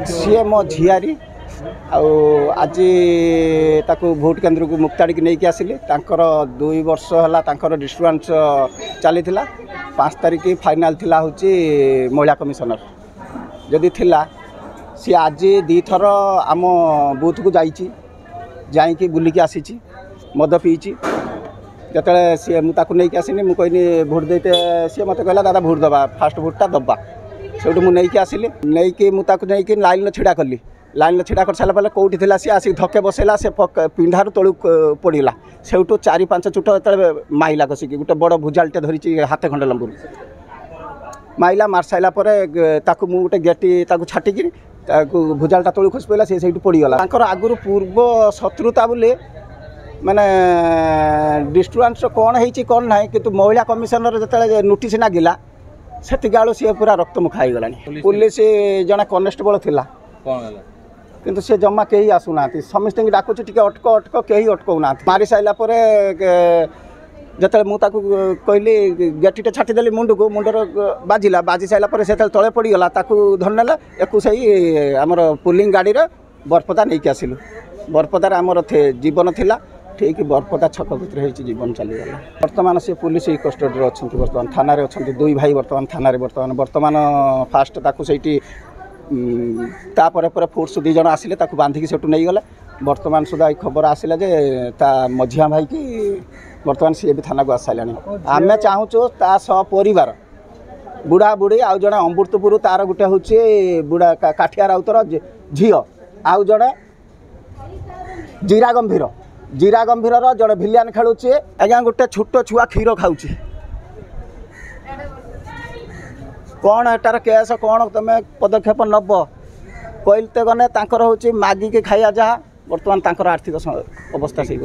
सी मो झियारी आज ताको भोट केन्द्र को मुक्ताड़ी नहीं कि आसिले 2 वर्ष है डिस्ट्रीब्यूंस चली 5 तारीख फाइनाल थिला होची महिला कमिशनर जदि थिला सी आज 2 थर आम बूथ को जाइकी बुलिकी आसी मद पीची जिते सी मुझे नहीं आसनी मुझे कहनी भोट देते सी मत कहला दादा भोट दबा फास्ट भोटा दबा से मुझे आसिली नहीं मुझे लाइन छिड़ा कली लाइन छिड़ा कर सारा पे कौटी थी सी आसिक धके बसैला से पिंडार तलू पड़ा से 4-5 चुट जो माइला कसिकी गोटे बड़ भुजालटे धरी हाथ खंड लंबू माइला मार सारा गोटे गेटी छाटिकी भुजालटा तलू खसी पड़ा से पड़गला आगुरी पूर्व शत्रुता बोली माने डिस्ट्रीब्यूंस कौन है कौन ना कि महिला कमिशनर जो नोटिस नागिला से सी पूरा रक्त मुखा हो गला पुलिस जड़े कनेस्टेबल थी किंतु से जमा कहीं आसुना समस्त डाकुच टे अटक अटक कहीं अटकना मारी सारा जो मुझे कहली गेटीटे छाटिदेली मुंड को मुंडर बाजिला बाजी सारा से तले पड़गला धरनेला एक सही आमर पुलिंग गाड़ी बरपदा नहीं कि आसिलु बरपदार आमर जीवन थिला ठीक बरपदा छक भितर जीवन चलीगला बर्तमान से पुलिस कस्टडी अच्छा बर्तमान थाना अच्छा 2 भाई बर्तमान थाना बर्तमान फास्ट से तापर फोर्स 2 जन आसिले बांधिकी से नहीं गले बर्तमान सुधा खबर आसला जे ता मझिया भाई की बर्तमान सी भी थाना को आस सारे आम चाहूँ ता सपरिवार बुढ़ा बुढ़ी आउ जड़े अमृतपुर तार गोटे हूँ बुढ़ा काठिया राउतर झी आउ जड़े जीरा गंभीर जड़े भिलियान खेलुचे आज्ञा गोटे छोट छुआ क्षीर खाऊँ कौन एटार केस कौन तुम पदक्षेप नब कहते गने हूँ मागिकी खाया जहाँ बर्तमान आर्थिक अवस्था से